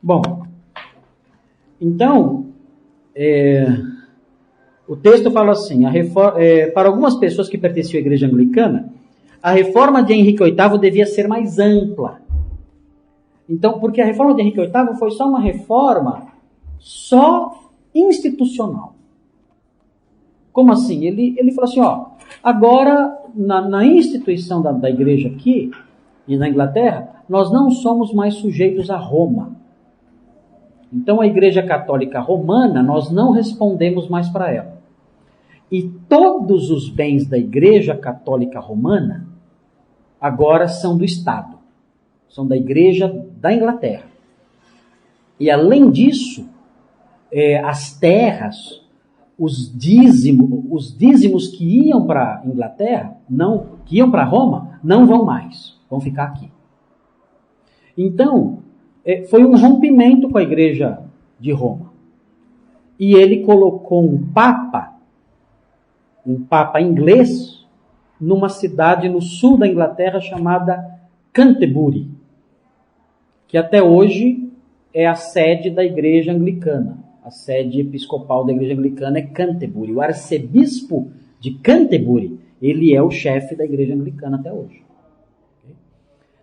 Bom, então, o texto fala assim, para algumas pessoas que pertenciam à igreja anglicana, a reforma de Henrique VIII devia ser mais ampla. Então, porque a reforma de Henrique VIII foi só uma reforma institucional. Como assim? Ele falou assim, agora na instituição da igreja aqui, e na Inglaterra, nós não somos mais sujeitos a Roma. Então a igreja católica romana, nós não respondemos mais para ela. E todos os bens da igreja católica romana, agora são do Estado. São da igreja da Inglaterra. E além disso, as terras, os dízimos que iam para a Inglaterra, que iam para Roma, não vão mais, vão ficar aqui. Então, foi um rompimento com a igreja de Roma. E ele colocou um papa inglês, numa cidade no sul da Inglaterra chamada Canterbury, que até hoje é a sede da igreja anglicana. A sede episcopal da igreja anglicana é Canterbury. O arcebispo de Canterbury, ele é o chefe da igreja anglicana até hoje.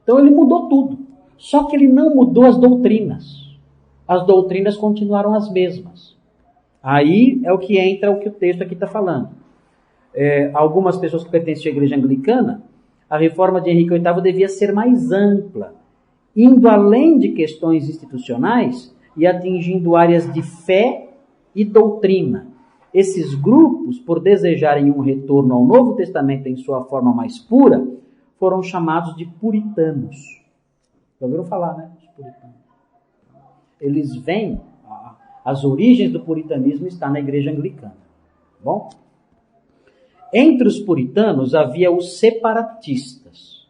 Então ele mudou tudo. Só que ele não mudou as doutrinas. As doutrinas continuaram as mesmas. Aí é o que entra o que o texto aqui está falando. Algumas pessoas que pertenciam à igreja anglicana, a reforma de Henrique VIII devia ser mais ampla, indo além de questões institucionais e atingindo áreas de fé e doutrina. Esses grupos, por desejarem um retorno ao Novo Testamento em sua forma mais pura, foram chamados de puritanos. Já ouviram falar, né? Os puritanos. Eles vêm, as origens do puritanismo estão na igreja anglicana. Bom? Entre os puritanos havia os separatistas,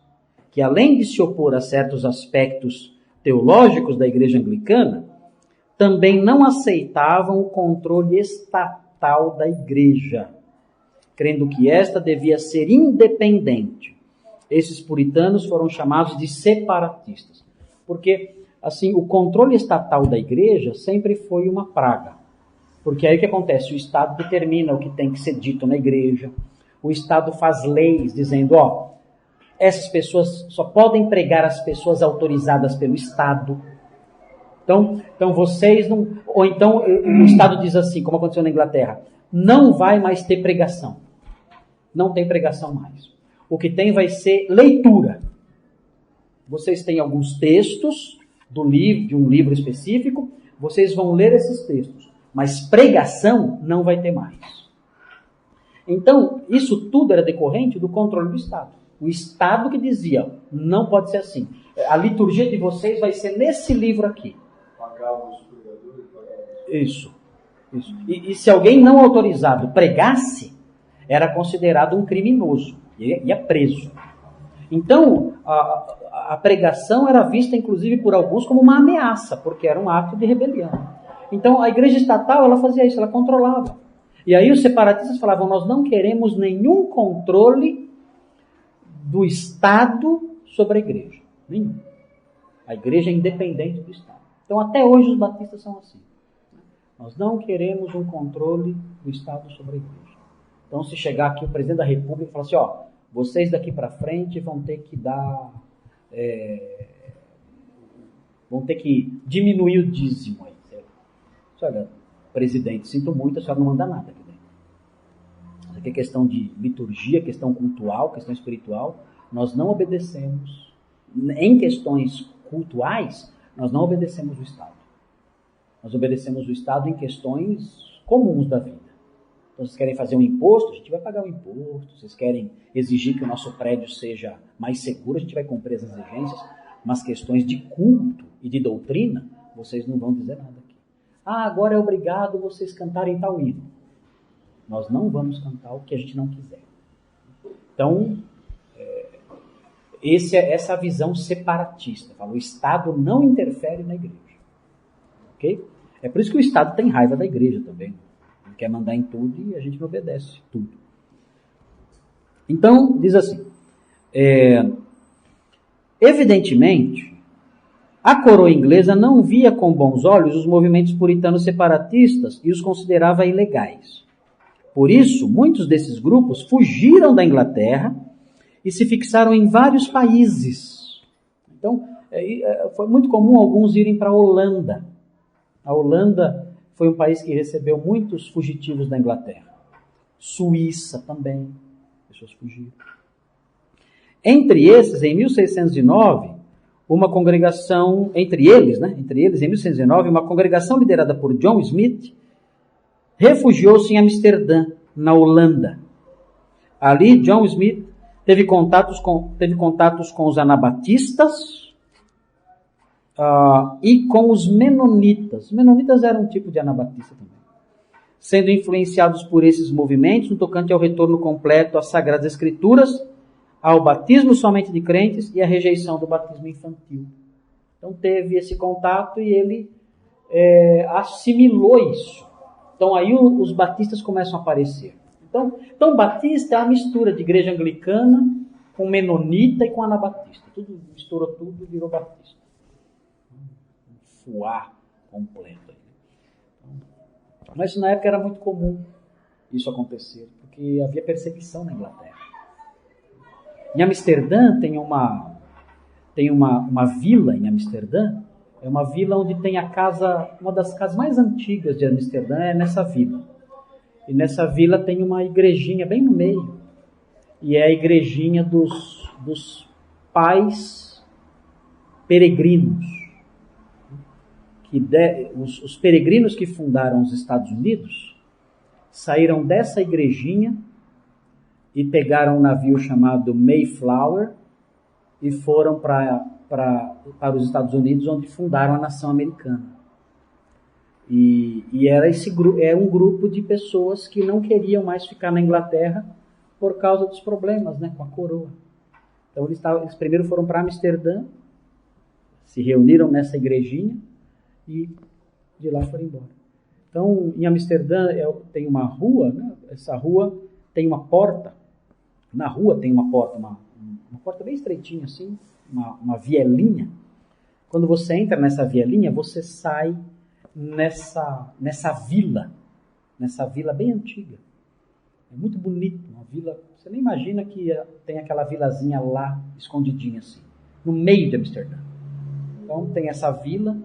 que além de se opor a certos aspectos teológicos da igreja anglicana, também não aceitavam o controle estatal da igreja, crendo que esta devia ser independente. Esses puritanos foram chamados de separatistas, porque assim, o controle estatal da igreja sempre foi uma praga. Porque aí o que acontece? O Estado determina o que tem que ser dito na igreja. O Estado faz leis dizendo, essas pessoas só podem pregar as pessoas autorizadas pelo Estado. Então vocês não... Ou então o Estado diz assim, como aconteceu na Inglaterra, não vai mais ter pregação. Não tem pregação mais. O que tem vai ser leitura. Vocês têm alguns textos de um livro específico, vocês vão ler esses textos. Mas pregação não vai ter mais. Então, isso tudo era decorrente do controle do Estado. O Estado que dizia, não pode ser assim. A liturgia de vocês vai ser nesse livro aqui. Pagava os pregadores? Isso. E se alguém não autorizado pregasse, era considerado um criminoso. Ia preso. Então, a pregação era vista, inclusive, por alguns como uma ameaça, porque era um ato de rebelião. Então, a igreja estatal, ela fazia isso, ela controlava. E aí os separatistas falavam, nós não queremos nenhum controle do Estado sobre a igreja. Nenhum. A igreja é independente do Estado. Então, até hoje os batistas são assim. Nós não queremos um controle do Estado sobre a igreja. Então, se chegar aqui o presidente da República e falar assim, vocês daqui para frente vão ter que dar... vão ter que diminuir o dízimo aí. Olha, presidente, sinto muito, a senhora não manda nada aqui dentro. Isso aqui é questão de liturgia, questão cultural, questão espiritual. Nós não obedecemos, em questões cultuais, nós não obedecemos o Estado. Nós obedecemos o Estado em questões comuns da vida. Então, vocês querem fazer um imposto? A gente vai pagar o imposto. Vocês querem exigir que o nosso prédio seja mais seguro? A gente vai cumprir as exigências. Mas questões de culto e de doutrina, vocês não vão dizer nada aqui. Agora é obrigado vocês cantarem tal hino. Nós não vamos cantar o que a gente não quiser. Então, essa é a visão separatista. O Estado não interfere na igreja. Ok? É por isso que o Estado tem raiva da igreja também. Ele quer mandar em tudo e a gente não obedece tudo. Então, diz assim, evidentemente, A coroa inglesa não via com bons olhos os movimentos puritanos separatistas e os considerava ilegais. Por isso, muitos desses grupos fugiram da Inglaterra e se fixaram em vários países. Então, foi muito comum alguns irem para a Holanda. A Holanda foi um país que recebeu muitos fugitivos da Inglaterra. Suíça também, pessoas fugiram. Entre esses, em 1609, uma congregação, entre eles, em 1609, uma congregação liderada por John Smith, refugiou-se em Amsterdã, na Holanda. Ali, John Smith teve contatos com os anabatistas e com os menonitas. Os menonitas eram um tipo de anabatista também. Sendo influenciados por esses movimentos no tocante ao retorno completo às Sagradas Escrituras, ao batismo somente de crentes e à rejeição do batismo infantil. Então teve esse contato e ele assimilou isso. Então aí os batistas começam a aparecer. Então batista é a mistura de igreja anglicana com menonita e com anabatista. Tudo misturou tudo e virou batista. Um fuá completo. Mas na época era muito comum isso acontecer, porque havia perseguição na Inglaterra. Em Amsterdã tem uma vila em Amsterdã, é uma vila onde tem a casa, uma das casas mais antigas de Amsterdã é nessa vila. E nessa vila tem uma igrejinha bem no meio, e é a igrejinha dos pais peregrinos. Os peregrinos que fundaram os Estados Unidos saíram dessa igrejinha e pegaram um navio chamado Mayflower e foram para os Estados Unidos, onde fundaram a nação americana. E era um grupo de pessoas que não queriam mais ficar na Inglaterra por causa dos problemas, com a coroa. Então eles primeiro foram para Amsterdã, se reuniram nessa igrejinha e de lá foram embora. Então em Amsterdã tem uma rua, essa rua tem uma porta. Na rua tem uma porta, uma porta bem estreitinha assim, uma vielinha. Quando você entra nessa vielinha, você sai nessa vila bem antiga. É muito bonito, uma vila. Você nem imagina que tem aquela vilazinha lá, escondidinha assim, no meio de Amsterdã. Então tem essa vila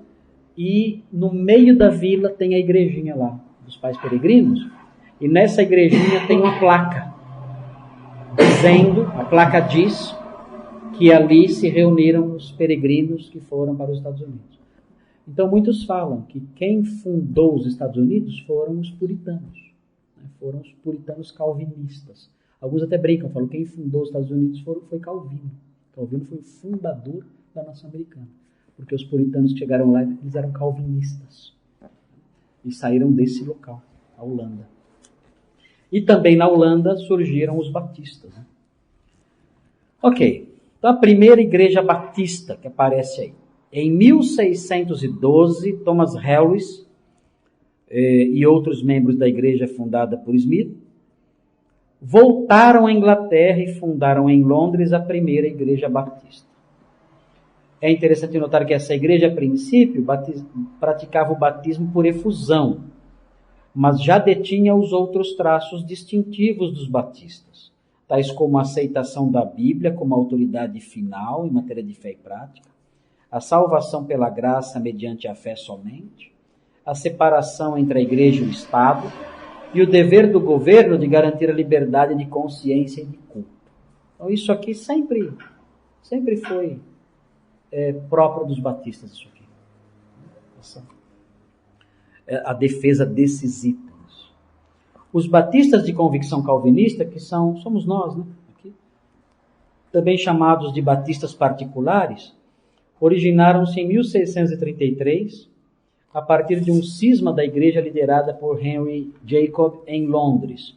e no meio da vila tem a igrejinha lá, dos pais peregrinos. E nessa igrejinha tem uma placa. A placa diz que ali se reuniram os peregrinos que foram para os Estados Unidos. Então muitos falam que quem fundou os Estados Unidos foram os puritanos, foram os puritanos calvinistas. Alguns até brincam, falam que quem fundou os Estados Unidos foi Calvino. Calvino foi o fundador da nação americana, porque os puritanos que chegaram lá, eles eram calvinistas e saíram desse local, a Holanda. E também na Holanda surgiram os batistas. Ok, então a primeira igreja batista que aparece aí. Em 1612, Thomas Helwys e outros membros da igreja fundada por Smith voltaram à Inglaterra e fundaram em Londres a primeira igreja batista. É interessante notar que essa igreja, a princípio, praticava o batismo por efusão, mas já detinha os outros traços distintivos dos batistas, tais como a aceitação da Bíblia como autoridade final em matéria de fé e prática, a salvação pela graça mediante a fé somente, a separação entre a igreja e o Estado e o dever do governo de garantir a liberdade de consciência e de culto. Então isso aqui sempre foi próprio dos batistas, isso aqui. A defesa desses itens. Os batistas de convicção calvinista, que somos nós, aqui, também chamados de batistas particulares, originaram-se em 1633, a partir de um cisma da igreja liderada por Henry Jacob em Londres.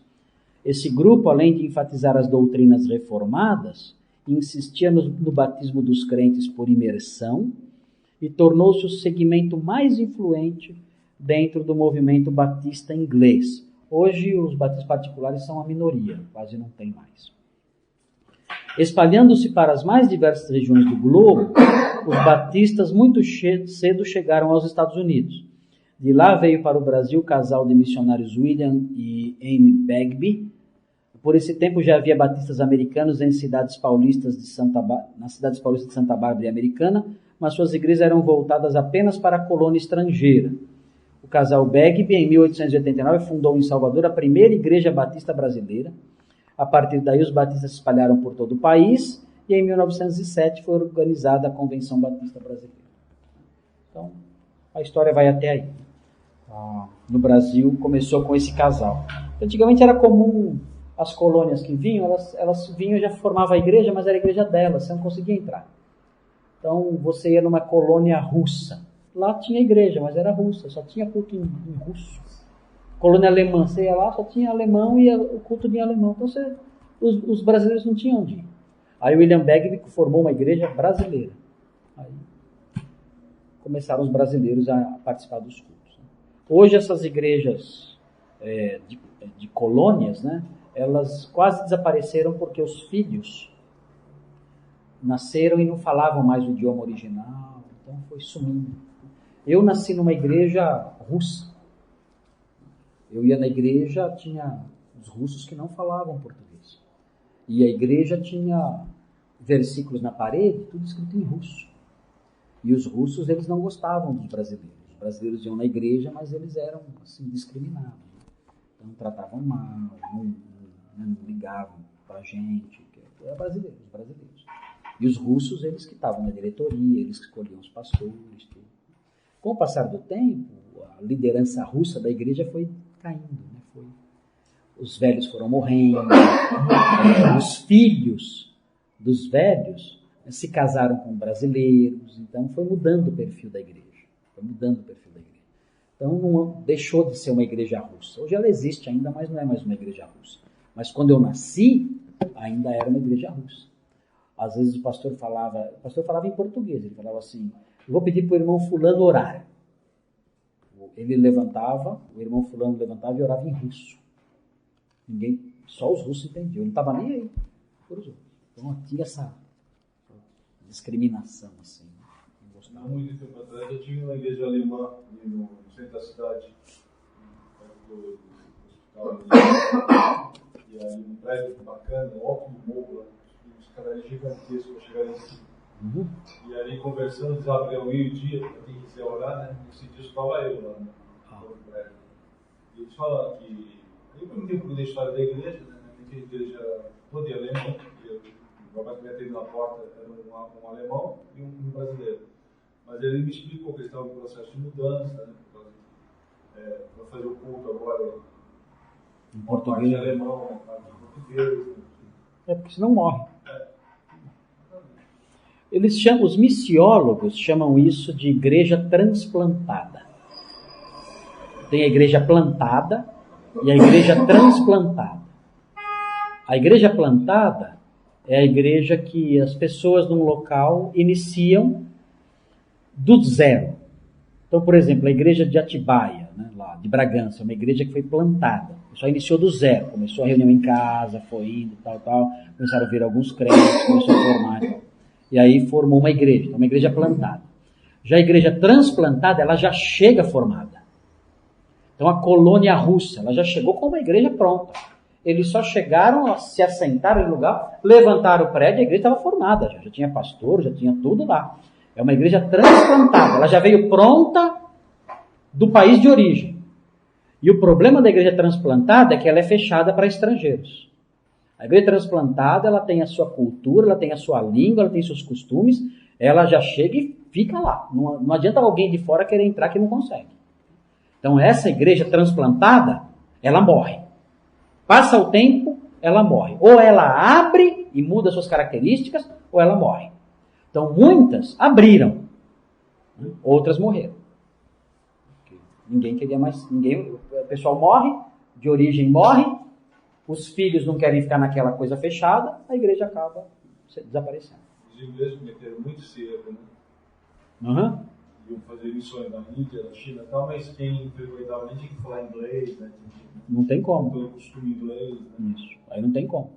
Esse grupo, além de enfatizar as doutrinas reformadas, insistia no batismo dos crentes por imersão e tornou-se o segmento mais influente dentro do movimento batista inglês. Hoje os batistas particulares são a minoria, quase não tem mais. Espalhando-se para as mais diversas regiões do globo, os batistas muito cedo chegaram aos Estados Unidos. De lá veio para o Brasil o casal de missionários William e Amy Bagby. Por esse tempo já havia batistas americanos nas cidades paulistas de Santa Bárbara e Americana, mas suas igrejas eram voltadas apenas para a colônia estrangeira. O casal Bagby, em 1889, fundou em Salvador a primeira igreja batista brasileira. A partir daí, os batistas se espalharam por todo o país e em 1907 foi organizada a Convenção Batista Brasileira. Então, a história vai até aí. No Brasil, começou com esse casal. Antigamente era comum as colônias que vinham, elas vinham e já formavam a igreja, mas era a igreja delas, você não conseguia entrar. Então, você ia numa colônia russa. Lá tinha igreja, mas era russa, só tinha culto em russo. Colônia alemã, você ia lá, só tinha alemão e o culto em alemão. Então, os brasileiros não tinham onde ir. Aí o William Bagby formou uma igreja brasileira. Aí começaram os brasileiros a participar dos cultos. Hoje, essas igrejas de colônias, né, elas quase desapareceram porque os filhos nasceram e não falavam mais o idioma original. Então, foi sumindo. Eu nasci numa igreja russa. Eu ia na igreja, tinha os russos que não falavam português. E a igreja tinha versículos na parede, tudo escrito em russo. E os russos, eles não gostavam dos brasileiros. Os brasileiros iam na igreja, mas eles eram assim, discriminados. Então, tratavam mal, não ligavam pra gente. Era brasileiro, os brasileiros. E os russos, eles que estavam na diretoria, eles que escolhiam os pastores. Tudo. Com o passar do tempo, a liderança russa da igreja foi caindo, né? Os velhos foram morrendo, os filhos dos velhos se casaram com brasileiros, então foi mudando o perfil da igreja. Então não deixou de ser uma igreja russa. Hoje ela existe ainda, mas não é mais uma igreja russa. Mas quando eu nasci, ainda era uma igreja russa. Às vezes o pastor falava em português, ele falava assim: eu vou pedir para o irmão fulano orar. Ele levantava, o irmão fulano levantava e orava em russo. Só os russos entendiam, ele não estava nem aí por os outros. Então tinha essa discriminação assim. Não muito tempo atrás eu tive uma igreja alemã no centro da cidade, perto do hospital. E aí um prédio bacana, um alto morro lá, uns canais gigantescos para chegar em cima. Uhum. E ali conversando, eles abriam meio-dia para quem quiser orar, né? Nesse dia estava eu lá no prédio. E eles falaram que. Eu perguntei um pouco da história da igreja, né? Que a igreja toda em alemão, o rapaz que me atendeu na porta era um alemão e um brasileiro. Mas ele me explicou que eles estavam em processo de mudança, né? Para fazer o culto agora em português, alemão, português. Porque senão morre. Os missiólogos chamam isso de igreja transplantada. Tem a igreja plantada e a igreja transplantada. A igreja plantada é a igreja que as pessoas num local iniciam do zero. Então, por exemplo, a igreja de Atibaia, né, lá de Bragança, é uma igreja que foi plantada. Só iniciou do zero. Começou a reunião em casa, foi indo, tal. Começaram a vir alguns crentes, começou a formar. E aí formou uma igreja. Então, uma igreja plantada. Já a igreja transplantada, ela já chega formada. Então, a colônia russa, ela já chegou com uma igreja pronta. Eles só chegaram, se assentaram no lugar, levantaram o prédio, a igreja estava formada. Já tinha pastor, já tinha tudo lá. É uma igreja transplantada. Ela já veio pronta do país de origem. E o problema da igreja transplantada é que ela é fechada para estrangeiros. A igreja transplantada, ela tem a sua cultura, ela tem a sua língua, ela tem seus costumes. Ela já chega e fica lá. Não adianta alguém de fora querer entrar que não consegue. Então essa igreja transplantada, ela morre. Passa o tempo, ela morre. Ou ela abre e muda suas características, ou ela morre. Então muitas abriram, outras morreram. Ninguém queria mais, o pessoal morre, de origem morre, os filhos não querem ficar naquela coisa fechada, a igreja acaba desaparecendo. Os ingleses meteram muito cedo, né? Uhum. Iam fazer missões na Índia, na China e tal, mas quem frequentava nem tinha que falar inglês, né? Não tem como. Pelo costume inglês, né? Isso, aí não tem como.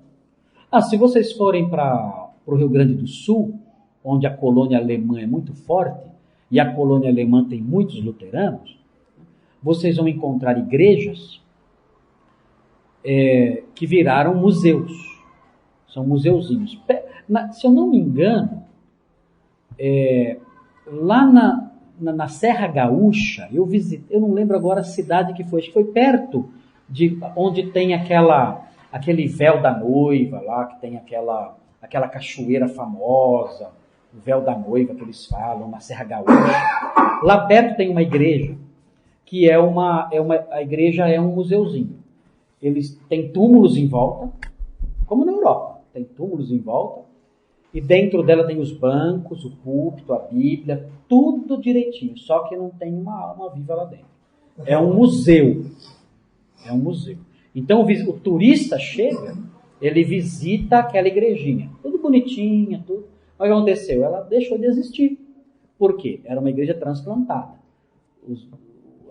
Se vocês forem para o Rio Grande do Sul, onde a colônia alemã é muito forte, e a colônia alemã tem muitos luteranos, vocês vão encontrar igrejas que viraram museus. São museuzinhos. Se eu não me engano, lá na Serra Gaúcha, eu visitei, eu não lembro agora a cidade que foi, acho que foi perto de onde tem aquele véu da noiva lá, que tem aquela cachoeira famosa, o véu da noiva que eles falam, na Serra Gaúcha. Lá perto tem uma igreja, que a igreja é um museuzinho. Eles têm túmulos em volta, como na Europa, tem túmulos em volta, e dentro dela tem os bancos, o púlpito, a Bíblia, tudo direitinho, só que não tem uma alma viva lá dentro. É um museu. É um museu. Então o turista chega, ele visita aquela igrejinha, tudo bonitinha, tudo. Mas o que aconteceu? Ela deixou de existir. Por quê? Era uma igreja transplantada.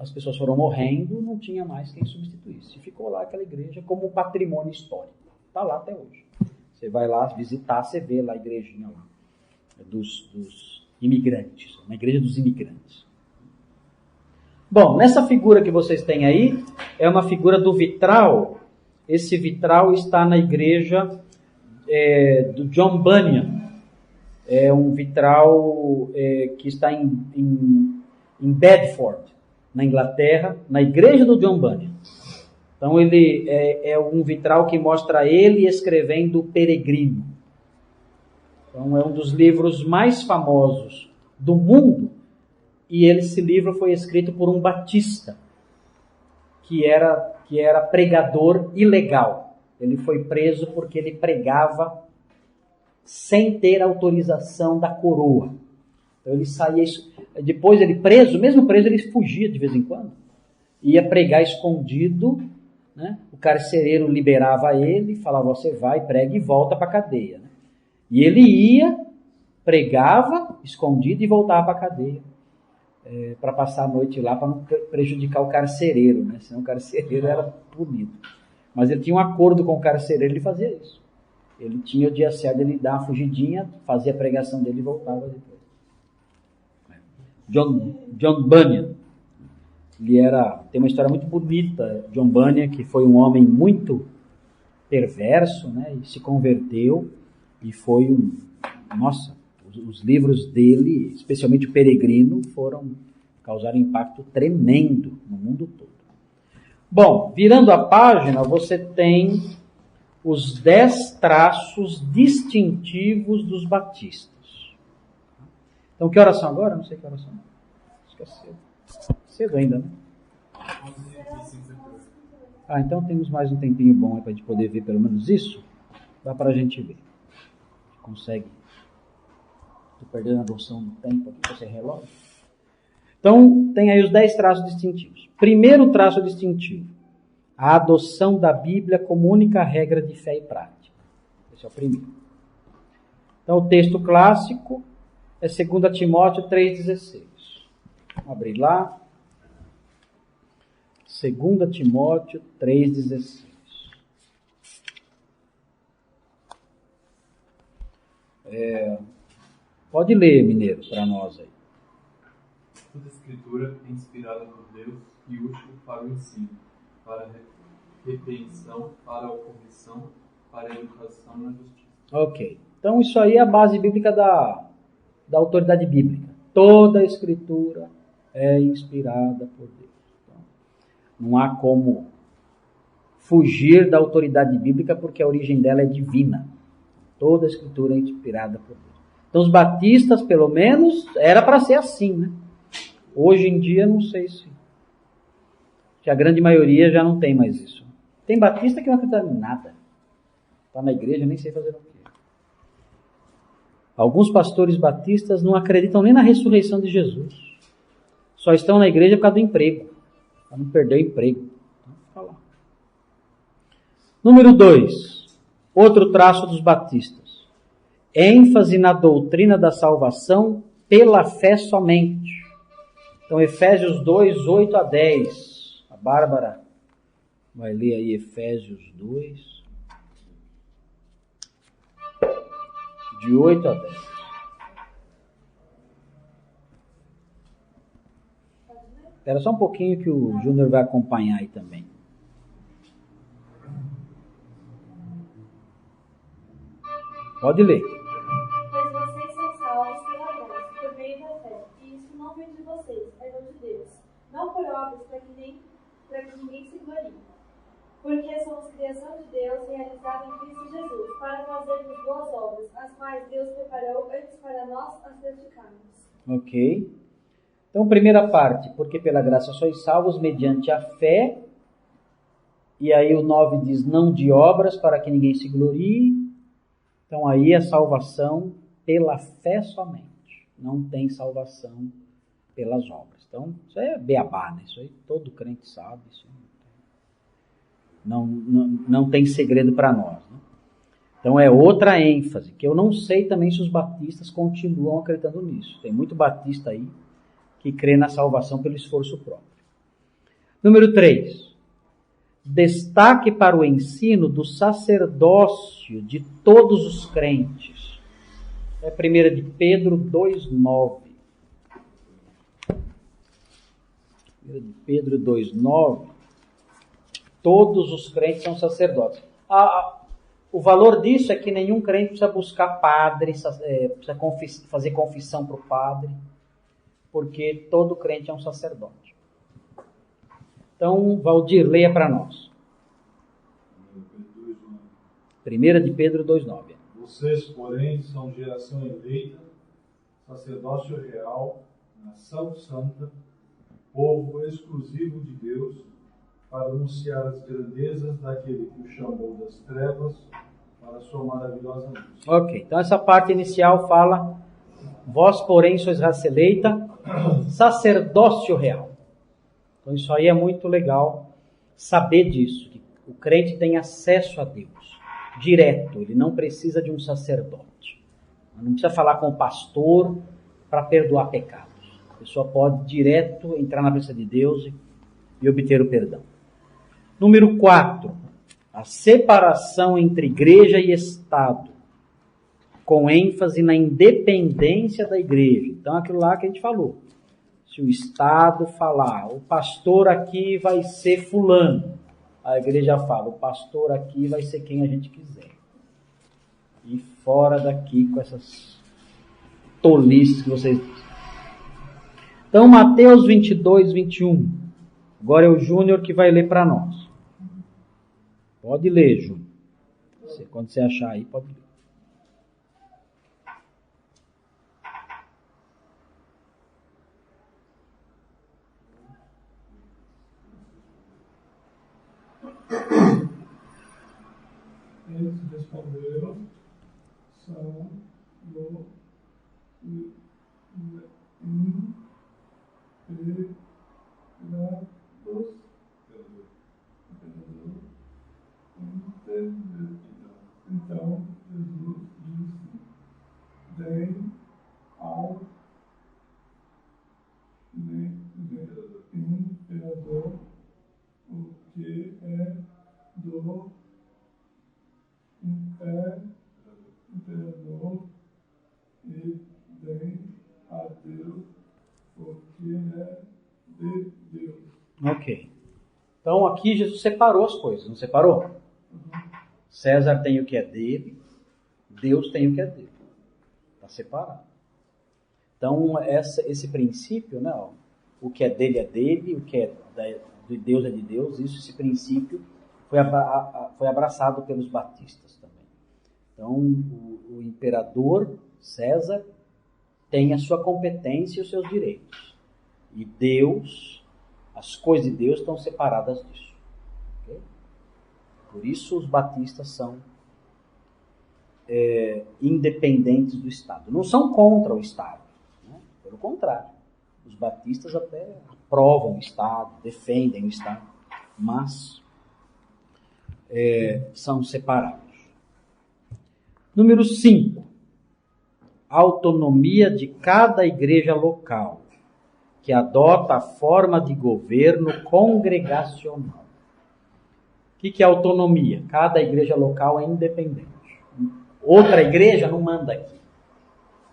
As pessoas foram morrendo, não tinha mais quem substituísse. Ficou lá aquela igreja como um patrimônio histórico. Está lá até hoje. Você vai lá visitar, você vê lá a igrejinha lá, dos imigrantes, uma igreja dos imigrantes. Bom, nessa figura que vocês têm aí, é uma figura do vitral. Esse vitral está na igreja do John Bunyan. É um vitral que está em Bedford, na Inglaterra, na igreja do John Bunyan. Então ele é um vitral que mostra ele escrevendo O Peregrino. Então é um dos livros mais famosos do mundo, e esse livro foi escrito por um batista, que era pregador ilegal. Ele foi preso porque ele pregava sem ter autorização da coroa. Então ele saía, depois ele preso, mesmo preso, ele fugia de vez em quando. Ia pregar escondido, né? O carcereiro liberava ele, falava, você vai, prega e volta para a cadeia. Né? E ele ia, pregava, escondido e voltava para a cadeia. Para passar a noite lá, para não prejudicar o carcereiro, né? Senão o carcereiro era punido. Mas ele tinha um acordo com o carcereiro, ele fazia isso. Ele tinha o dia certo, ele dar uma fugidinha, fazia a pregação dele e voltava depois. John Bunyan. Tem uma história muito bonita, John Bunyan, que foi um homem muito perverso, né? E se converteu e foi os livros dele, especialmente O Peregrino, causaram impacto tremendo no mundo todo. Bom, virando a página, você tem os 10 traços distintivos dos batistas. Então, que horas são agora? Não sei que horas são. Acho que é cedo. Cedo ainda, né? Então temos mais um tempinho bom para a gente poder ver pelo menos isso. Dá para a gente ver. Consegue. Estou perdendo a noção do tempo aqui com esse relógio. Então, tem aí os 10 traços distintivos. Primeiro traço distintivo. A adoção da Bíblia como única regra de fé e prática. Esse é o primeiro. Então, o texto clássico é 2 Timóteo 3,16. Vamos abrir lá. 2 Timóteo 3,16. Pode ler, Mineiro, para nós aí. Toda escritura é inspirada por Deus e útil para o ensino, para a repreensão, para a correção, para a educação na justiça. Ok. Então isso aí é a base bíblica da autoridade bíblica. Toda a escritura é inspirada por Deus. Então, não há como fugir da autoridade bíblica porque a origem dela é divina. Toda a escritura é inspirada por Deus. Então os batistas, pelo menos, era para ser assim, né? Hoje em dia, não sei se a grande maioria já não tem mais isso. Tem batista que não acredita em nada. Está na igreja, nem sei fazer o quê. Alguns pastores batistas não acreditam nem na ressurreição de Jesus. Só estão na igreja por causa do emprego. Para não perder o emprego. Então, fica lá. Número 2. Outro traço dos batistas. ênfase na doutrina da salvação pela fé somente. Então, Efésios 2, 8 a 10. A Bárbara vai ler aí Efésios 2. De 8 a 10. Espera só um pouquinho que o Júnior vai acompanhar aí também. Pode ler. Pois vocês são salvos pela graça, por meio da fé. E isso não vem de vocês, é dom de Deus. Não por obras, para que ninguém se glorie. Porque somos criação de Deus, realizada em Cristo Jesus, para fazermos boas obras, as quais Deus preparou antes para nós as praticarmos. Ok. Então, primeira parte, porque pela graça sois salvos mediante a fé. E aí o 9 diz, não de obras, para que ninguém se glorie. Então aí a salvação pela fé somente. Não tem salvação pelas obras. Então, isso é beabá, né? Isso aí todo crente sabe. Isso não tem segredo para nós. Né? Então é outra ênfase, que eu não sei também se os batistas continuam acreditando nisso. Tem muito batista aí que crê na salvação pelo esforço próprio. Número 3. Destaque para o ensino do sacerdócio de todos os crentes. É 1 de Pedro 2,9. 1 de Pedro 2,9. Todos os crentes são sacerdotes. O valor disso é que nenhum crente precisa buscar padre, precisa fazer confissão para o padre, porque todo crente é um sacerdote. Então, Valdir, leia para nós. 1 de Pedro 2,9. Vocês, porém, são geração eleita, sacerdócio real, nação santa, povo exclusivo de Deus, para anunciar as grandezas daquele que o chamou das trevas para a sua maravilhosa luz. Ok, então essa parte inicial fala, vós, porém, sois raça eleita, sacerdócio real. Então isso aí é muito legal saber disso, que o crente tem acesso a Deus, direto, ele não precisa de um sacerdote. Não precisa falar com o pastor para perdoar pecados. A pessoa pode direto entrar na presença de Deus e obter o perdão. Número 4, a separação entre igreja e Estado, com ênfase na independência da igreja. Então aquilo lá que a gente falou. Se o Estado falar, o pastor aqui vai ser fulano, a igreja fala, o pastor aqui vai ser quem a gente quiser. E fora daqui com essas tolices que vocês dizem. Então, Mateus 22, 21. Agora é o Júnior que vai ler para nós. Pode ler, Júnior. Quando você achar aí, pode ler. Eles responderam, são do Então Jesus disse, deem ao imperador o que é do imperador e deem a Deus o que é de Deus. Ok. Então aqui Jesus separou as coisas, não separou? César tem o que é dele, Deus tem o que é dele. Está separado. Então esse princípio, né, ó, o que é dele, o que é de Deus é de Deus, esse princípio foi abraçado pelos batistas também. Então o imperador César tem a sua competência e os seus direitos. E Deus, as coisas de Deus estão separadas disso. Okay? Por isso os batistas são independentes do Estado. Não são contra o Estado. Né? Pelo contrário. Os batistas até aprovam o Estado, defendem o Estado. Mas são separados. Número 5. Autonomia de cada igreja local, que adota a forma de governo congregacional. O que é autonomia? Cada igreja local é independente. Outra igreja não manda aqui.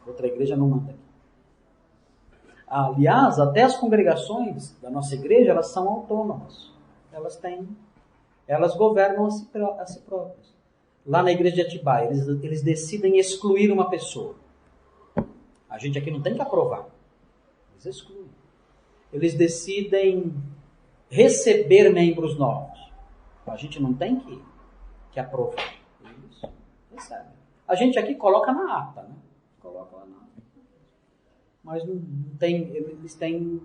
Outra igreja não manda aqui. Aliás, até as congregações da nossa igreja, elas são autônomas. Elas governam a si próprias. Lá na igreja de Atibaia, eles decidem excluir uma pessoa. A gente aqui não tem que aprovar. Eles excluem. Eles decidem receber membros novos. A gente não tem que aprovar. Eles recebem. A gente aqui coloca na ata, né? Coloca lá na ata. Mas não tem, eles têm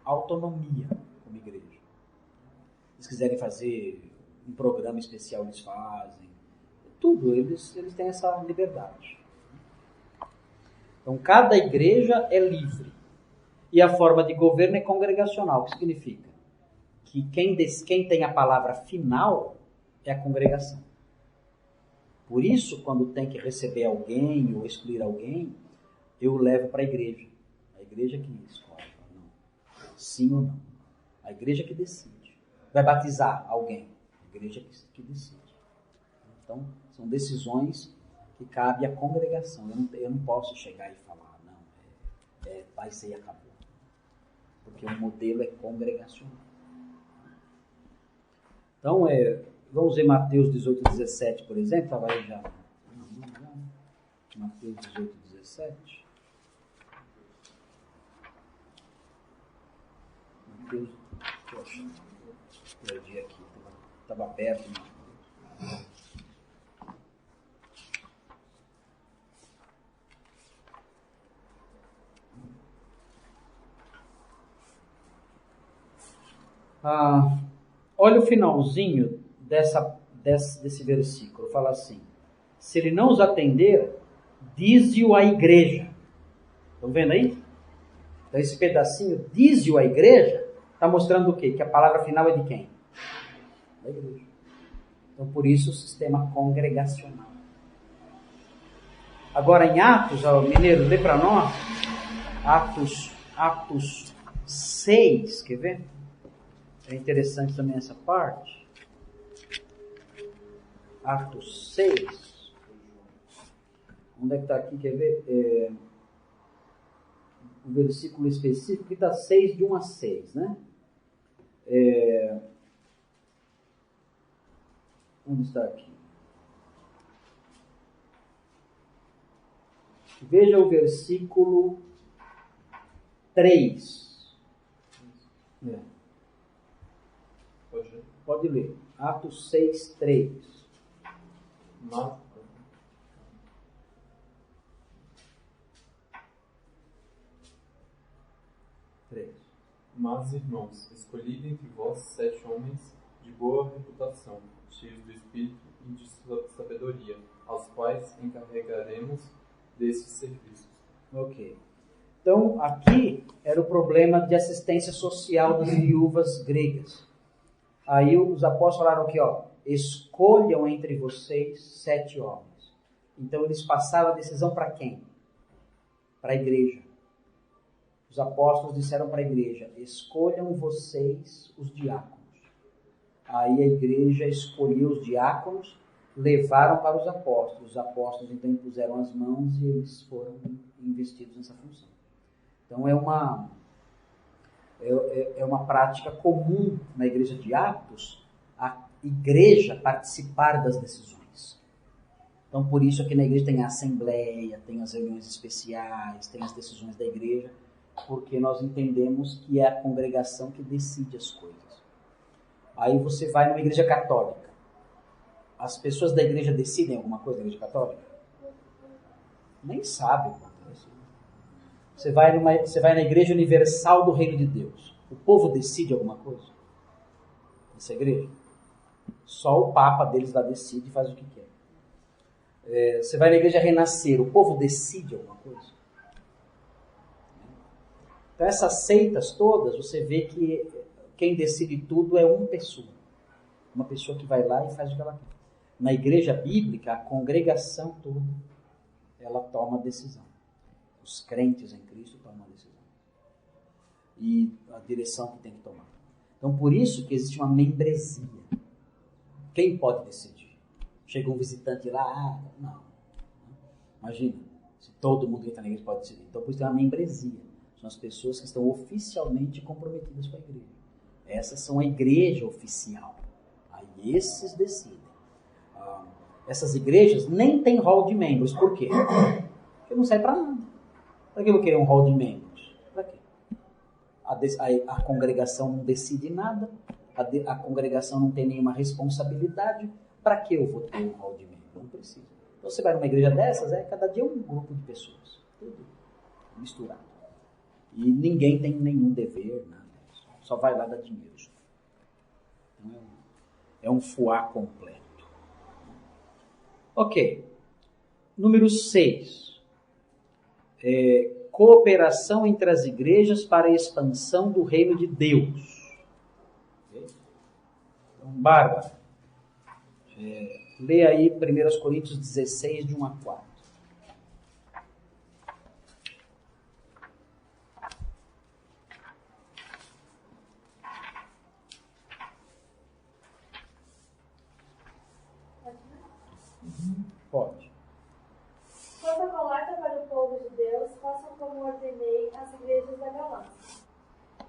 autonomia como igreja. Se quiserem fazer um programa especial, eles fazem. Tudo, eles têm essa liberdade. Então, cada igreja é livre. E a forma de governo é congregacional. O que significa? Que quem tem a palavra final é a congregação. Por isso, quando tem que receber alguém ou excluir alguém, eu levo para a igreja. A igreja que escolhe. Não. Sim ou não. A igreja que decide. Vai batizar alguém. A igreja que decide. Então, são decisões que cabe à congregação. Eu não posso chegar e falar, não, vai ser e acabou. Porque o modelo é congregacional. Então, vamos ver Mateus 18, 17, por exemplo. Estava aí já. Mateus 18, 17. Mateus, poxa, perdi aqui. Estava aberto. Olha o finalzinho desse versículo. Fala assim: se ele não os atender, dize-o à igreja. Estão vendo aí? Então esse pedacinho, dize-o à igreja, está mostrando o quê? Que a palavra final é de quem? Da igreja. Então por isso o sistema congregacional. Agora em Atos, Mineiro, lê para nós. Atos 6, quer ver? É interessante também essa parte. Atos 6. Onde é que está aqui? Quer ver? O versículo específico que está 6, de 1 a 6, né? Onde está aqui? Veja o versículo 3. Pode ler. Atos 6, 3. Mas, irmãos, escolhi dentre vós 7 homens de boa reputação, cheios do Espírito e de sabedoria, aos quais encarregaremos desses serviços. Ok. Então, aqui era o problema de assistência social das viúvas gregas. Aí os apóstolos falaram aqui, escolham entre vocês 7 homens. Então eles passaram a decisão para quem? Para a igreja. Os apóstolos disseram para a igreja, escolham vocês os diáconos. Aí a igreja escolheu os diáconos, levaram para os apóstolos. Os apóstolos então impuseram as mãos e eles foram investidos nessa função. Então é uma prática comum na igreja de Atos, a igreja participar das decisões. Então por isso aqui na igreja tem a assembleia, tem as reuniões especiais, tem as decisões da igreja, porque nós entendemos que é a congregação que decide as coisas. Aí você vai numa igreja católica. As pessoas da igreja decidem alguma coisa na igreja católica? Nem sabem o que acontece. Você vai na Igreja Universal do Reino de Deus. O povo decide alguma coisa? Nessa igreja? Só o Papa deles lá decide e faz o que quer. Você vai na Igreja Renascer. O povo decide alguma coisa? Então essas seitas todas, você vê que quem decide tudo é uma pessoa. Uma pessoa que vai lá e faz o que ela quer. Na igreja bíblica, a congregação toda, ela toma a decisão. Os crentes em Cristo tomam a decisão. E a direção que tem que tomar. Então, por isso que existe uma membresia. Quem pode decidir? Chega um visitante lá, não. Imagina, se todo mundo que está na igreja pode decidir. Então, por isso tem uma membresia. São as pessoas que estão oficialmente comprometidas com a igreja. Essas são a igreja oficial. Aí esses decidem. Essas igrejas nem têm hall de membros. Por quê? Porque não serve para nada. Para que eu vou querer um hall de membros? Para quê? A congregação não decide nada. A congregação não tem nenhuma responsabilidade. Para que eu vou ter um hall de membros? Não precisa. Então você vai numa igreja dessas, cada dia um grupo de pessoas. Tudo misturado. E ninguém tem nenhum dever, nada. Só vai lá dar dinheiro. Então é um fuá completo. Ok. Número 6. Cooperação entre as igrejas para a expansão do reino de Deus. Okay? Então, Bárbara, lê aí 1 Coríntios 16, de 1 a 4. Pode. Quanto à coleta para o povo de Deus, façam como ordenei às igrejas da Galácia.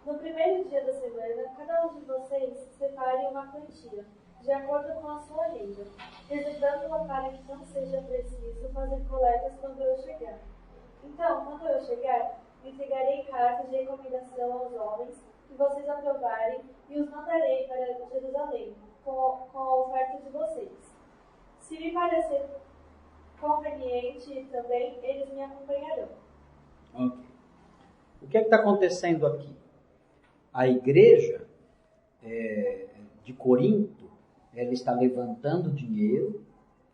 No primeiro dia da semana, cada um de vocês separe uma quantia, de acordo com a sua renda, reservando-la para que não seja preciso fazer coletas quando eu chegar. Então, quando eu chegar, entregarei cartas de recomendação aos homens que vocês aprovarem e os mandarei para Jerusalém com a oferta de vocês. Se me parecer conveniente também, eles me acompanharão. Ok. O que é que está acontecendo aqui? A igreja de Corinto, ela está levantando dinheiro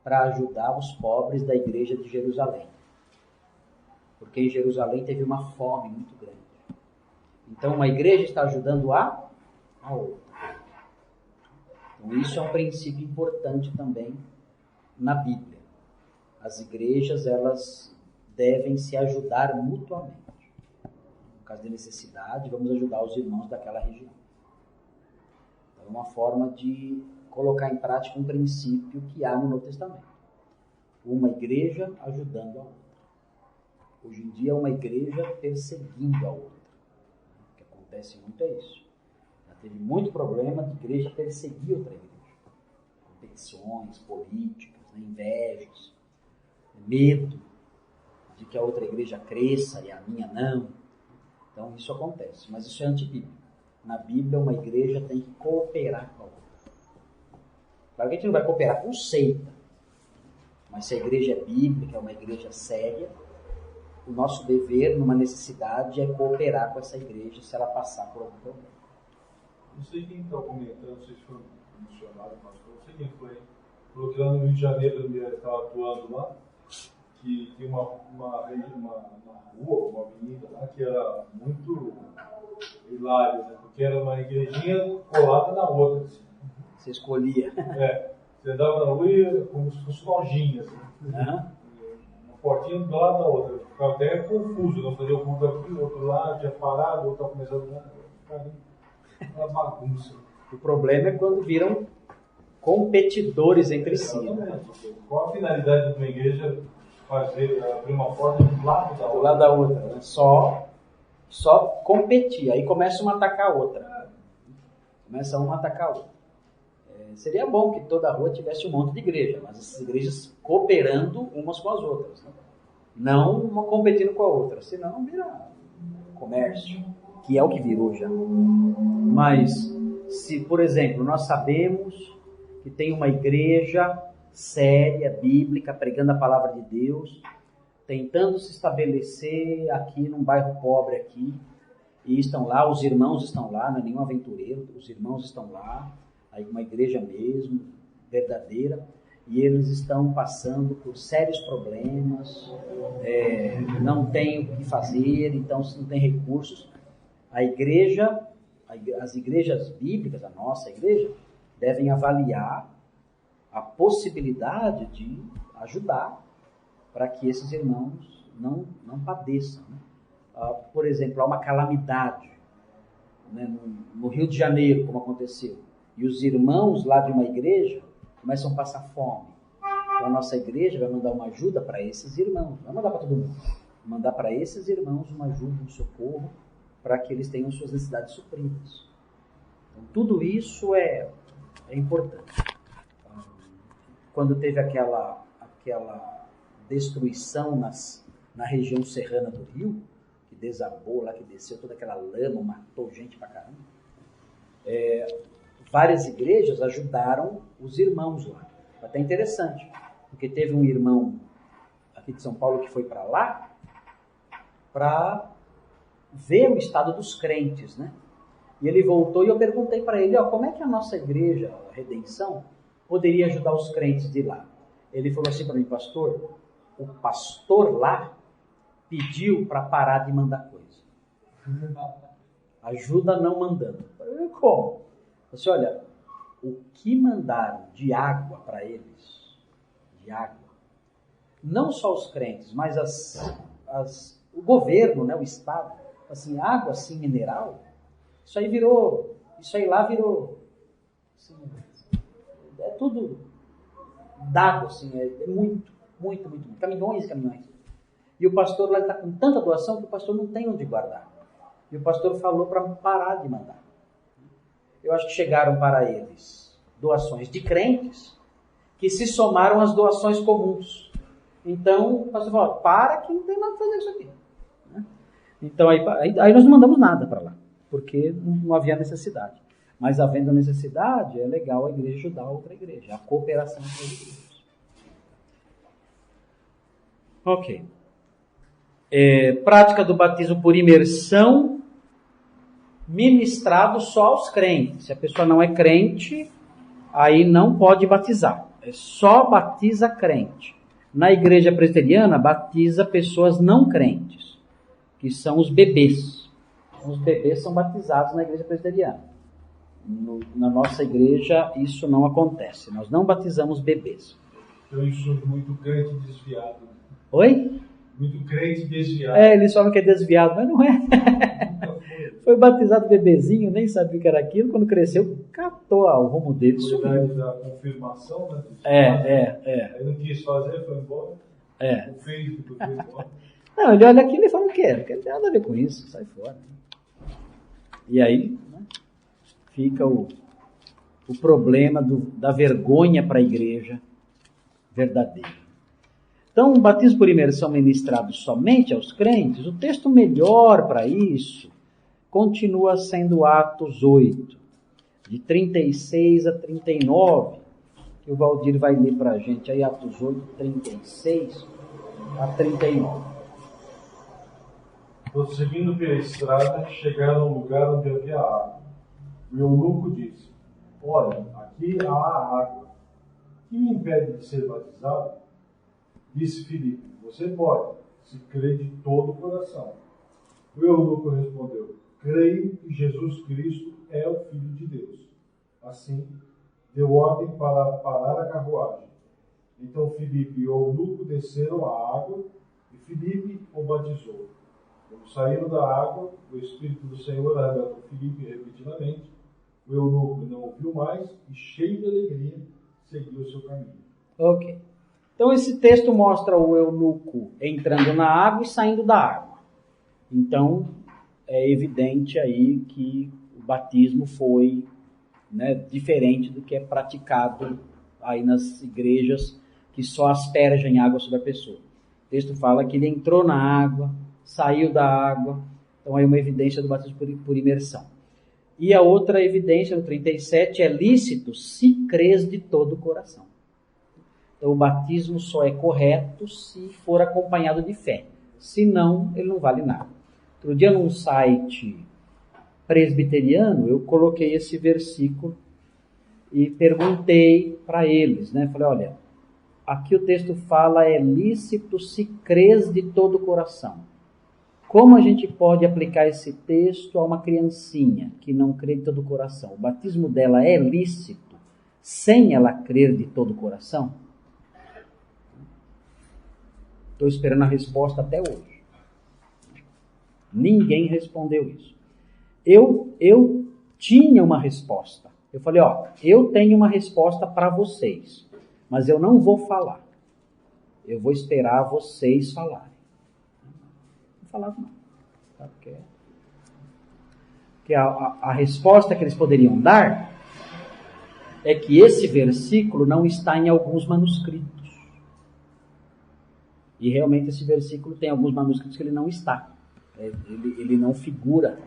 para ajudar os pobres da igreja de Jerusalém. Porque em Jerusalém teve uma fome muito grande. Então, uma igreja está ajudando a outra. Então, isso é um princípio importante também na Bíblia. As igrejas, elas devem se ajudar mutuamente. No caso de necessidade, vamos ajudar os irmãos daquela região. Então, é uma forma de colocar em prática um princípio que há no Novo Testamento. Uma igreja ajudando a outra. Hoje em dia, uma igreja perseguindo a outra. O que acontece muito é isso. Já teve muito problema de igreja perseguir outra igreja. Competições políticas, invejas, medo de que a outra igreja cresça e a minha não. Então isso acontece, mas isso é antibíblico. Na Bíblia, uma igreja tem que cooperar com a outra. Claro que a gente não vai cooperar com seita, mas se a igreja é bíblica, é uma igreja séria, o nosso dever, numa necessidade, é cooperar com essa igreja se ela passar por algum problema. Não sei quem está comentando, não sei se foi um missionário, mas não sei quem foi. Falou que lá no Rio de Janeiro, ele estava atuando lá, que tem uma rua, uma avenida lá, que era muito hilário, né? Porque era uma igrejinha colada na outra. Assim. Você escolhia. Você andava na rua e como se fosse lojinha, assim. Uma portinha do lado da outra. Ficava até confuso, não fazia o culto aqui, o outro lá, tinha parado, o outro estava começando lá. Ficava uma bagunça. O problema é quando viram competidores entre si. Qual a finalidade de uma igreja abrir uma porta do lado da outra? Do lado da outra, né? Só competir. Aí começa uma a atacar a outra. Começa uma a atacar a outra. Seria bom que toda a rua tivesse um monte de igreja, mas essas igrejas cooperando umas com as outras. Né? Não uma competindo com a outra, senão vira comércio, que é o que virou já. Mas, se, por exemplo, nós sabemos que tem uma igreja séria, bíblica, pregando a palavra de Deus, tentando se estabelecer aqui num bairro pobre aqui, e estão lá, os irmãos estão lá, não é nenhum aventureiro, os irmãos estão lá, aí uma igreja mesmo, verdadeira, e eles estão passando por sérios problemas, não tem o que fazer, então não tem recursos. A igreja, as igrejas bíblicas, a nossa igreja, devem avaliar a possibilidade de ajudar para que esses irmãos não padeçam. Né? Por exemplo, há uma calamidade, né, no Rio de Janeiro, como aconteceu, e os irmãos lá de uma igreja começam a passar fome. Então a nossa igreja vai mandar uma ajuda para esses irmãos, não vai mandar para todo mundo, vai mandar para esses irmãos uma ajuda, um socorro, para que eles tenham suas necessidades supridas. Então tudo isso é importante. Quando teve aquela destruição na região serrana do Rio, que desabou lá, que desceu toda aquela lama, matou gente pra caramba, várias igrejas ajudaram os irmãos lá. Até interessante, porque teve um irmão aqui de São Paulo que foi para lá para ver o estado dos crentes, né? E ele voltou e eu perguntei para ele, como é que a nossa igreja, a Redenção, poderia ajudar os crentes de lá? Ele falou assim para mim, pastor, o pastor lá pediu para parar de mandar coisa. Ajuda não mandando. Eu falei, como? Eu disse, olha, o que mandaram de água para eles, de água, não só os crentes, mas o governo, né, o Estado, assim, água assim, mineral, isso aí lá virou, assim, é tudo dado, assim, é muito, caminhões. E o pastor lá está com tanta doação que o pastor não tem onde guardar. E o pastor falou para parar de mandar. Eu acho que chegaram para eles doações de crentes que se somaram às doações comuns. Então, o pastor falou, para que não tem nada para fazer isso aqui. Então, aí nós não mandamos nada para lá, porque não havia necessidade. Mas havendo necessidade, é legal a igreja ajudar a outra igreja, a cooperação entre as igrejas. Ok. Prática do batismo por imersão, ministrado só aos crentes. Se a pessoa não é crente, aí não pode batizar. Só batiza crente. Na igreja presbiteriana, batiza pessoas não crentes, que são os bebês. Os bebês são batizados na igreja presbiteriana. Na nossa igreja, isso não acontece. Nós não batizamos bebês. Eu enxergo muito crente desviado. Oi? Muito crente desviado. Eles falam que é desviado, mas não é. Foi batizado bebezinho, nem sabia o que era aquilo. Quando cresceu, catou o rumo dele. Cuidado da confirmação, né? Aí não quis fazer, foi embora. O feio que foi embora. Não, ele olha aquilo e fala o quê? Não tem nada a ver com isso, sai fora. E aí, né, fica o problema da vergonha para a igreja verdadeira. Então, o batismo por imersão ministrado somente aos crentes, o texto melhor para isso continua sendo Atos 8, de 36 a 39, que o Valdir vai ler para a gente aí, Atos 8, 36 a 39. Prosseguindo pela estrada, chegaram ao lugar onde havia água. O eunuco disse, olha, aqui há água. O que me impede de ser batizado? Disse Filipe, você pode, se crê de todo o coração. O eunuco respondeu, creio que Jesus Cristo é o Filho de Deus. Assim, deu ordem para parar a carruagem. Então Filipe e o eunuco desceram à água e Filipe o batizou. Quando saíram da água, o Espírito do Senhor arrebatou Filipe repentinamente. O eunuco não ouviu mais e, cheio de alegria, seguiu o seu caminho. Ok. Então esse texto mostra o eunuco entrando na água e saindo da água. Então é evidente aí que o batismo foi, né, diferente do que é praticado aí nas igrejas que só aspergem água sobre a pessoa. O texto fala que ele entrou na água, saiu da água, então é uma evidência do batismo por imersão. E a outra evidência, no 37, é lícito se crês de todo o coração. Então o batismo só é correto se for acompanhado de fé. Se não, ele não vale nada. Outro dia num site presbiteriano, eu coloquei esse versículo e perguntei para eles, né? Falei, olha, aqui o texto fala é lícito se crês de todo o coração. Como a gente pode aplicar esse texto a uma criancinha que não crê de todo o coração? O batismo dela é lícito sem ela crer de todo o coração? Estou esperando a resposta até hoje. Ninguém respondeu isso. Eu tinha uma resposta. Eu falei, eu tenho uma resposta para vocês, mas eu não vou falar. eu vou esperar vocês falarem. Não falaram não. Tá? Porque a resposta que eles poderiam dar é que esse versículo não está em alguns manuscritos. E realmente esse versículo tem alguns manuscritos que ele não está. Ele não figura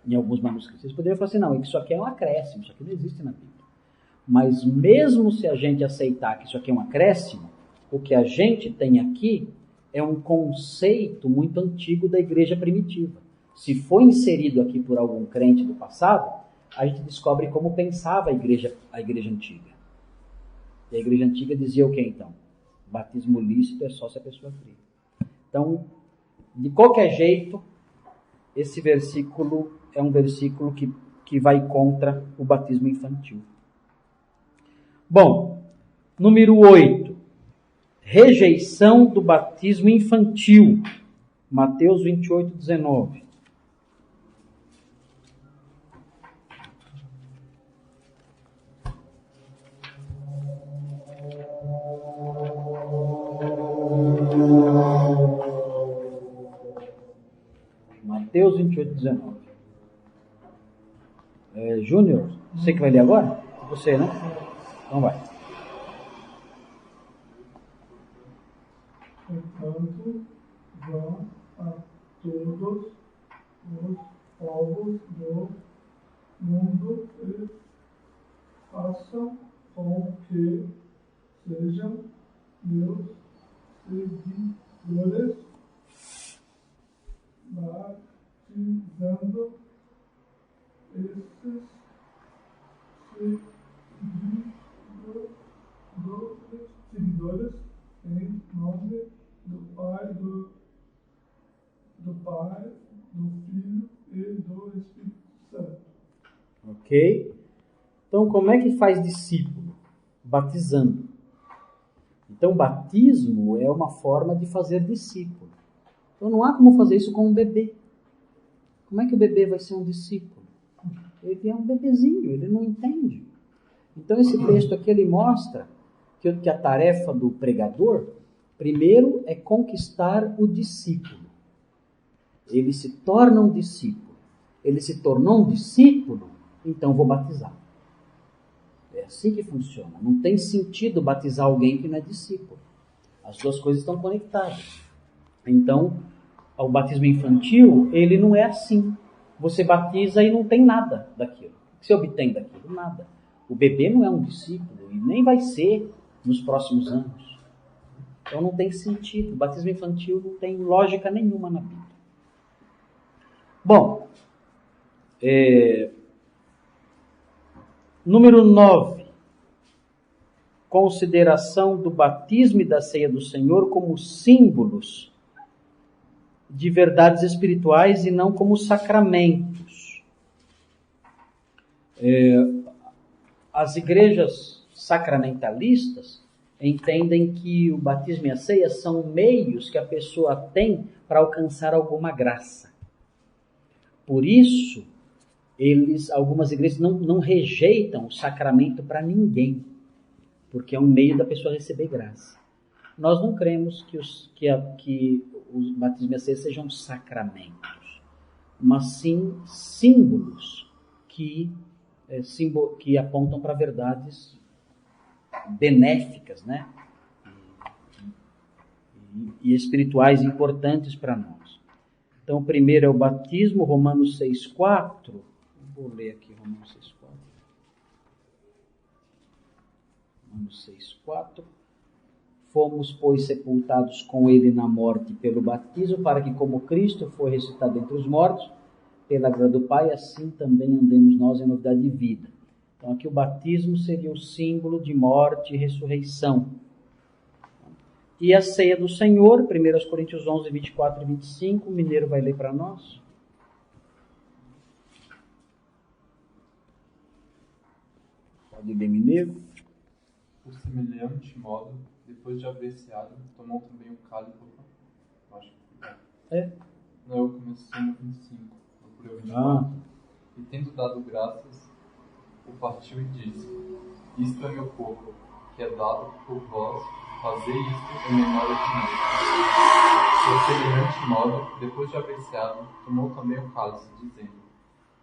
em alguns manuscritos. Vocês poderiam falar assim, não, isso aqui é um acréscimo, isso aqui não existe na Bíblia. Mas mesmo se a gente aceitar que isso aqui é um acréscimo, o que a gente tem aqui é um conceito muito antigo da igreja primitiva. Se foi inserido aqui por algum crente do passado, a gente descobre como pensava a igreja antiga. E a igreja antiga dizia o que então? Batismo lícito é só se a pessoa crê. Então, de qualquer jeito, esse versículo é um versículo que vai contra o batismo infantil. Bom, número 8. Rejeição do batismo infantil. Mateus 28, 19. Mateus 28, 19. Júnior, você que vai ler agora? Você, né? Então vai. Portanto, vão a todos os povos do mundo e façam com que sejam meus seguidores, batizando esses seguidores em nome do Pai, do Filho e do Espírito Santo. Ok? Então, como é que faz discípulo? Batizando. Então, batismo é uma forma de fazer discípulo. Então, não há como fazer isso com um bebê. Como é que o bebê vai ser um discípulo? Ele é um bebezinho, ele não entende. Então, esse texto aqui, ele mostra que a tarefa do pregador, primeiro, é conquistar o discípulo. Ele se torna um discípulo. Ele se tornou um discípulo, então vou batizar. É assim que funciona. Não tem sentido batizar alguém que não é discípulo. As duas coisas estão conectadas. Então, o batismo infantil, ele não é assim. Você batiza e não tem nada daquilo. O que você obtém daquilo? Nada. O bebê não é um discípulo e nem vai ser nos próximos anos. Então não tem sentido. O batismo infantil não tem lógica nenhuma na Bíblia. Bom, número 9. Consideração do batismo e da ceia do Senhor como símbolos de verdades espirituais e não como sacramentos. As igrejas sacramentalistas entendem que o batismo e a ceia são meios que a pessoa tem para alcançar alguma graça. Por isso, algumas igrejas não rejeitam o sacramento para ninguém, porque é um meio da pessoa receber graça. Nós não cremos que os batismo e a ceia sejam sacramentos, mas sim símbolos que apontam para verdades benéficas, né? E espirituais importantes para nós. Então, o primeiro é o batismo, Romanos 6,4. Vou ler aqui Romanos 6,4. Romanos 6,4. Fomos, pois, sepultados com ele na morte pelo batismo, para que, como Cristo foi ressuscitado entre os mortos, pela glória do Pai, assim também andemos nós em novidade de vida. Então, aqui o batismo seria o símbolo de morte e ressurreição. E a ceia do Senhor, 1 Coríntios 11, 24 e 25, o Mineiro vai ler para nós. Pode ler, Mineiro. Por semelhante modo, depois de haver ceado, tomou também o cálice. Acho que não, eu comecei no 25, procurei o 24. E tendo dado graças, o partiu e disse: Isto é meu corpo, que é dado por vós, fazei isto em memória de mim. Por semelhante modo, depois de haver ceado, tomou também o cálice, dizendo: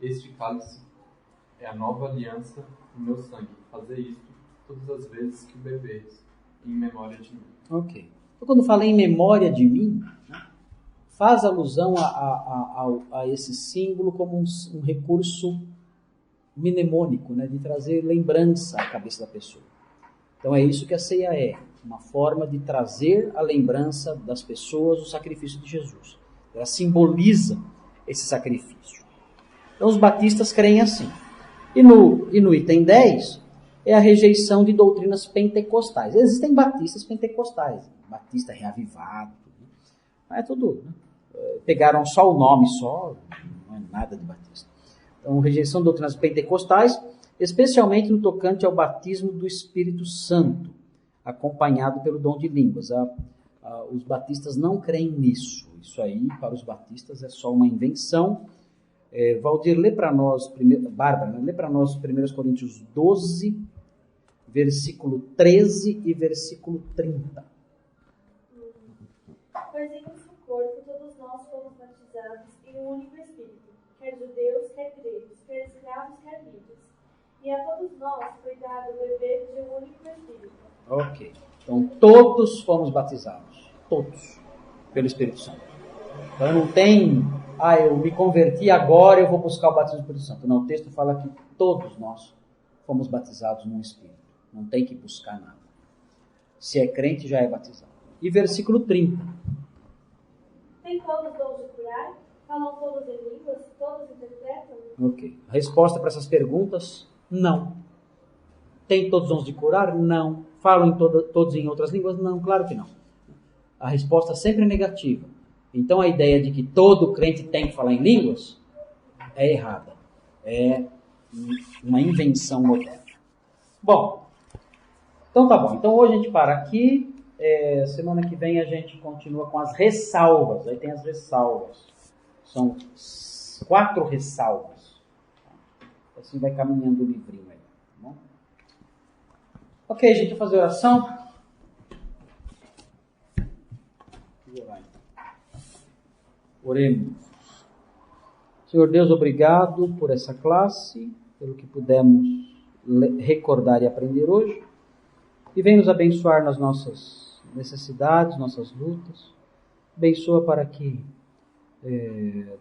Este cálice é a nova aliança no meu sangue. Fazei isto todas as vezes que o beberes, em memória de mim. Ok. Então, quando fala em memória de mim, né, faz alusão a esse símbolo como um recurso mnemônico, né, de trazer lembrança à cabeça da pessoa. Então é isso que a ceia é, uma forma de trazer a lembrança das pessoas o sacrifício de Jesus. Ela simboliza esse sacrifício. Então os batistas creem assim. E no item 10 é a rejeição de doutrinas pentecostais. Existem batistas pentecostais, batista reavivado, mas é tudo, né? Pegaram só o nome só, não é nada de batista. Então, rejeição de doutrinas pentecostais, especialmente no tocante ao batismo do Espírito Santo, acompanhado pelo dom de línguas. Os batistas não creem nisso. Isso aí, para os batistas, é só uma invenção. Valdir, lê para nós, Bárbara, lê para nós 1 Coríntios 12, versículo 13 e versículo 30. Pois em um só corpo todos nós fomos batizados em um único Espírito, quer judeus, quer gregos, quer escravos, quer livres. E a todos nós foi dado beber de um único Espírito. Ok. Então todos fomos batizados. Todos. Pelo Espírito Santo. Então não tem, eu me converti agora, eu vou buscar o batismo do Espírito Santo. Não, o texto fala que todos nós fomos batizados no Espírito. Não tem que buscar nada. Se é crente, já é batizado. E versículo 30. Tem todos dons de curar? Falam todos em línguas? Todos interpretam? Ok. A resposta para essas perguntas, não. Tem todos os dons de curar? Não. Falam todos em outras línguas? Não, claro que não. A resposta sempre é negativa. Então a ideia de que todo crente tem que falar em línguas é errada. É uma invenção moderna. Bom, então tá bom. Então hoje a gente para aqui. Semana que vem a gente continua com as ressalvas. Aí tem as ressalvas. São 4 ressalvas. Assim vai caminhando o livrinho aí. Tá bom? Ok, gente, vou fazer oração. Oremos. Senhor Deus, obrigado por essa classe, pelo que pudemos recordar e aprender hoje. E vem nos abençoar nas nossas necessidades, nossas lutas. Abençoa para que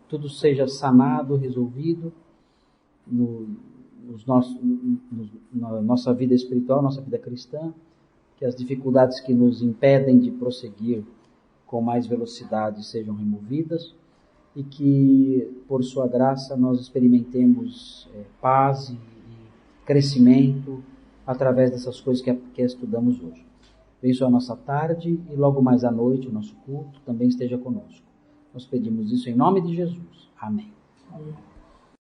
tudo seja sanado, resolvido na nossa vida espiritual, nossa vida cristã. Que as dificuldades que nos impedem de prosseguir com mais velocidade sejam removidas e que, por sua graça, nós experimentemos paz e crescimento através dessas coisas que estudamos hoje. Abençoa a nossa tarde e logo mais à noite o nosso culto também esteja conosco. Nós pedimos isso em nome de Jesus. Amém.